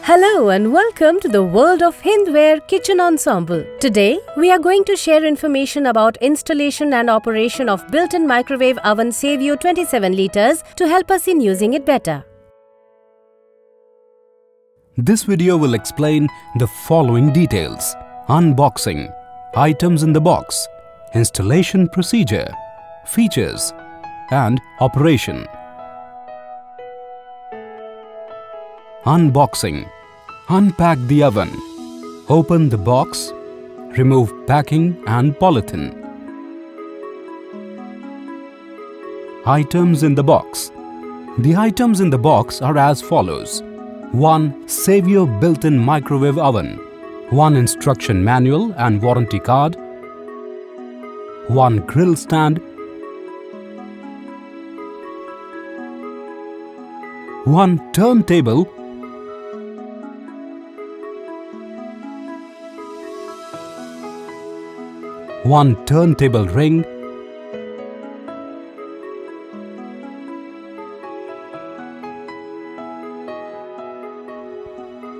Hello and welcome to the world of Hindware Kitchen Ensemble. Today, we are going to share information about installation and operation of built-in microwave oven Savio 27 liters to help us in using it better. This video will explain the following details: unboxing, items in the box, installation procedure, features, and operation. Unboxing. Unpack the oven. Open the box. Remove packing and polythene. Items in the box. The items in the box are as follows: 1 Savio built-in microwave oven, 1 instruction manual and warranty card, 1 grill stand, 1 turntable, 1 turntable ring,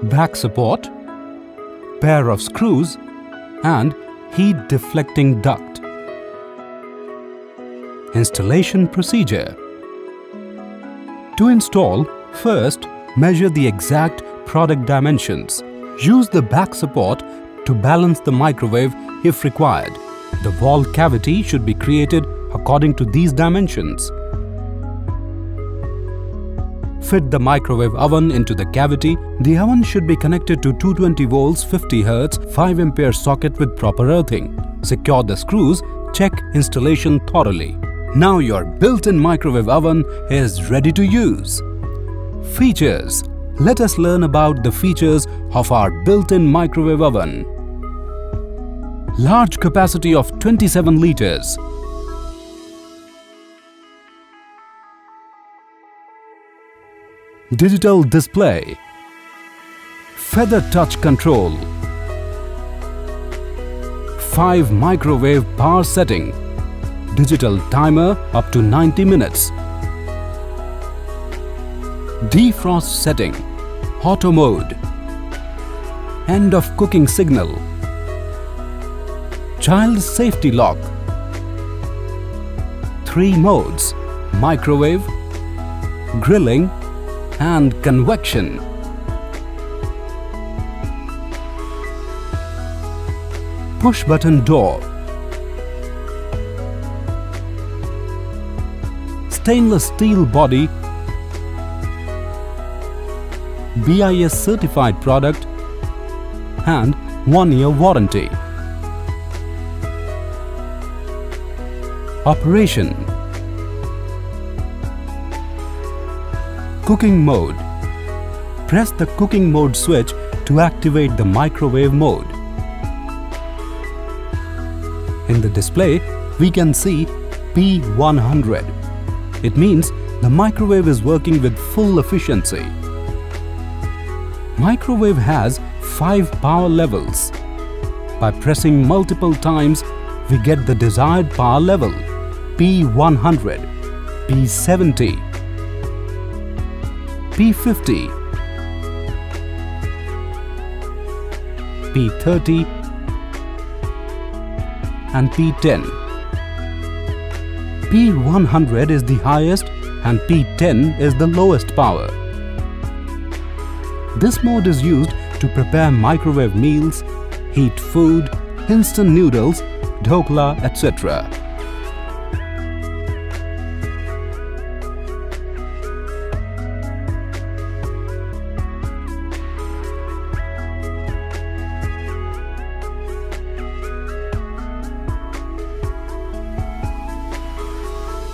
back support, pair of screws, and heat deflecting duct. Installation procedure. To install, first measure the exact product dimensions. Use the back support to balance the microwave if required. The wall cavity should be created according to these dimensions. Fit the microwave oven into the cavity. The oven should be connected to 220 volts 50 Hz 5 ampere socket with proper earthing. Secure the screws. Check installation thoroughly. Now your built-in microwave oven is ready to use. Features. Let us learn about the features of our built-in microwave oven. Large capacity of 27 liters. Digital display. Feather touch control. 5 microwave power setting. Digital timer up to 90 minutes. Defrost setting. Auto mode. End of cooking signal. Child safety lock. 3 modes: microwave, grilling, and convection. Push button door. Stainless steel body. BIS certified product and 1-year warranty. Operation. Cooking mode. Press the cooking mode switch to activate the microwave mode. In the display, we can see P100. It means the microwave is working with full efficiency. Microwave has 5 power levels. By pressing multiple times, we get the desired power level: P100, P70, P50, P30 and P10. P100 is the highest and P10 is the lowest power. This mode is used to prepare microwave meals, heat food, instant noodles, dhokla, etc.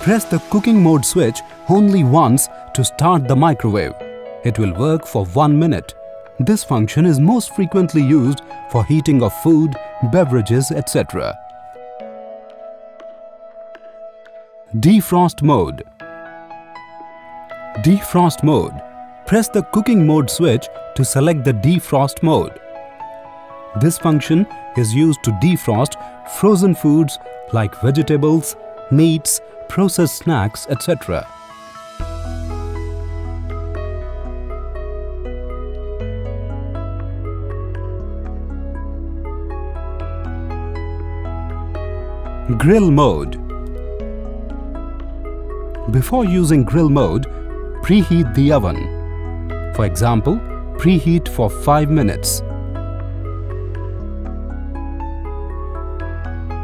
Press the cooking mode switch only once to start the microwave. It will work for 1 minute. This function is most frequently used for heating of food, beverages, etc. Defrost mode. Defrost mode. Press the cooking mode switch to select the defrost mode. This function is used to defrost frozen foods like vegetables, meats, processed snacks, etc. Grill mode. Before using grill mode, preheat the oven. For example, preheat for 5 minutes.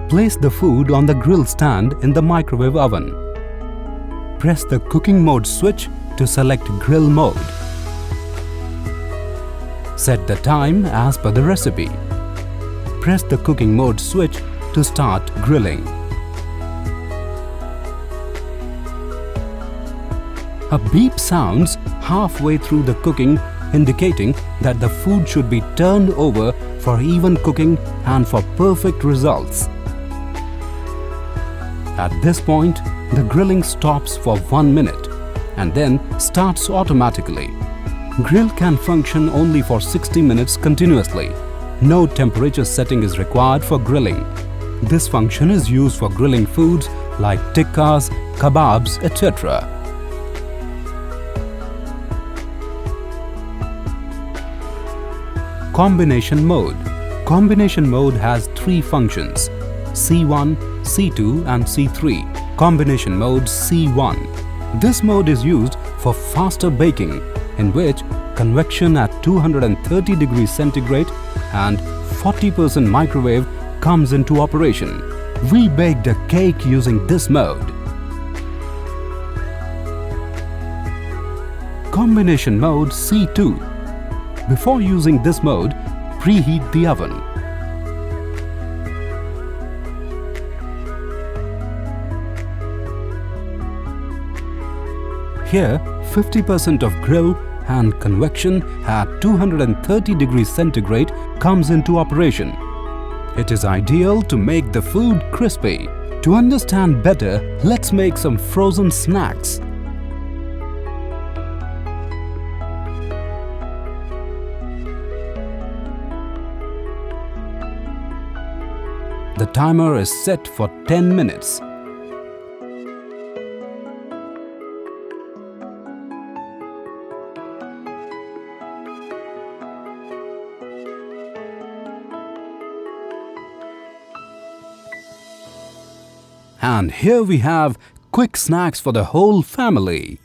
Place the food on the grill stand in the microwave oven. Press the cooking mode switch to select grill mode. Set the time as per the recipe. Press the cooking mode switch to start grilling. A beep sounds halfway through the cooking, indicating that the food should be turned over for even cooking and for perfect results. At this point, the grilling stops for 1 minute and then starts automatically. Grill can function only for 60 minutes continuously. No temperature setting is required for grilling. This function is used for grilling foods like tikkas, kebabs, etc. Combination mode. Combination mode has 3 functions: C1, C2 and C3. Combination mode C1. This mode is used for faster baking, in which convection at 230 degrees centigrade and 40% microwave comes into operation. We baked a cake using this mode. Combination mode C2. Before using this mode, preheat the oven. Here, 50% of grill and convection at 230 degrees centigrade comes into operation. It is ideal to make the food crispy. To understand better, let's make some frozen snacks. The timer is set for 10 minutes. And here we have quick snacks for the whole family.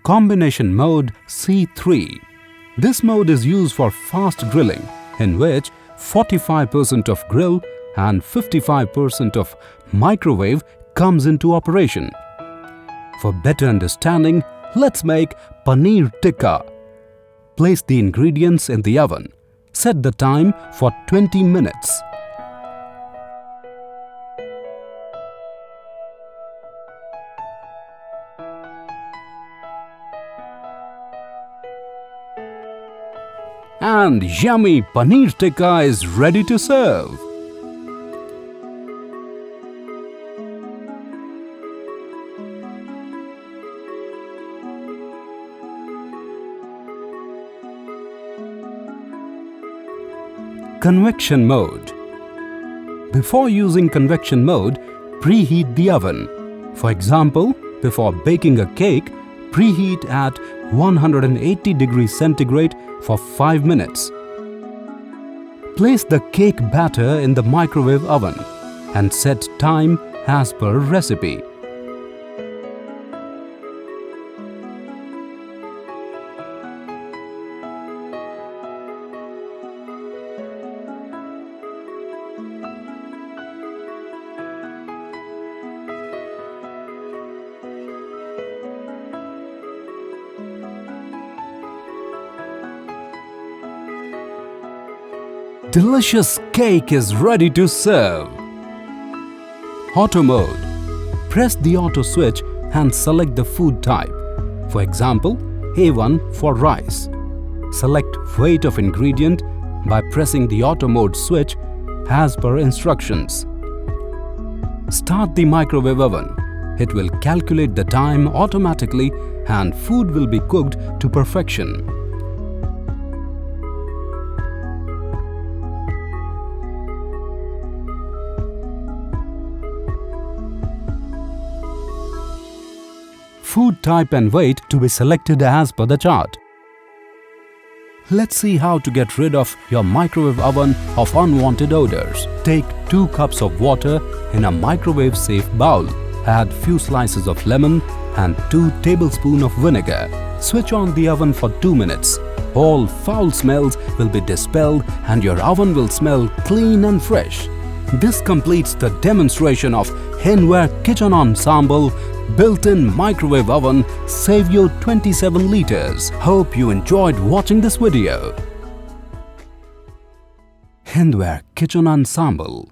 Combination mode C3. This mode is used for fast grilling, in which 45% of grill and 55% of microwave comes into operation. For better understanding, let's make paneer tikka. Place the ingredients in the oven. Set the time for 20 minutes. And yummy paneer tikka is ready to serve. Convection mode. Before using convection mode, preheat the oven. For example, before baking a cake, preheat at 180 degrees centigrade for 5 minutes. Place the cake batter in the microwave oven and set time as per recipe. Delicious cake is ready to serve. Auto mode. Press the auto switch and select the food type. For example, A1 for rice. Select weight of ingredient by pressing the auto mode switch as per instructions. Start the microwave oven. It will calculate the time automatically and food will be cooked to perfection. Food type and weight to be selected as per the chart. Let's see how to get rid of your microwave oven of unwanted odors. Take 2 cups of water in a microwave safe bowl. Add few slices of lemon and 2 tablespoons of vinegar. Switch on the oven for 2 minutes. All foul smells will be dispelled and your oven will smell clean and fresh. This completes the demonstration of Hindware Kitchen Ensemble built-in microwave oven Save You 27 liters. Hope you enjoyed watching this video. Hindware Kitchen Ensemble.